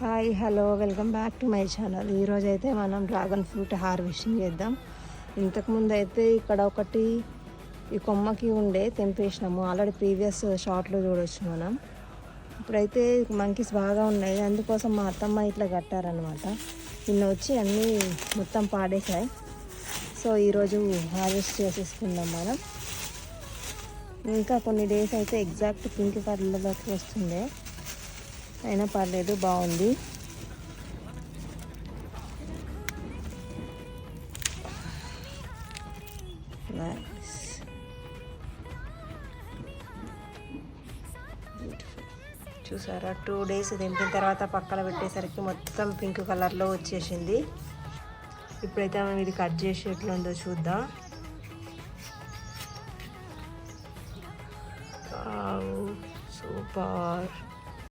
Hi hello welcome back to my channel. ఈరోజు అయితే మనం డ్రాగన్ ఫ్రూట్ హార్వెస్టింగ్ చేద్దాం. ఇంతకుముందు అయితే ఇక్కడ ఒకటి ఈ కొమ్మకి ఉండే తెంపేసినాము. ఆల్రెడీ ప్రీవియస్ షార్ట్లో చూడవచ్చు మనం. ఇప్పుడైతే మంకీస్ బాగా ఉన్నాయి, అందుకోసం మా అత్తమ్మ ఇట్లా కట్టారనమాట. నిన్న వచ్చి అన్నీ మొత్తం పాడేశాయి. సో ఈరోజు హార్వెస్ట్ చేసేసుకుందాం మనం. ఇంకా కొన్ని డేస్ అయితే ఎగ్జాక్ట్ పింక్ కలర్లోకి వస్తుండే, అయినా పర్లేదు, బాగుంది. చూసారా, 2 డేస్ దింపిన తర్వాత పక్కన పెట్టేసరికి మొత్తం పింక్ కలర్లో వచ్చేసింది. ఇప్పుడైతే మనం ఇది కట్ చేసి ఎట్లా ఉందో చూద్దాం. సూపర్.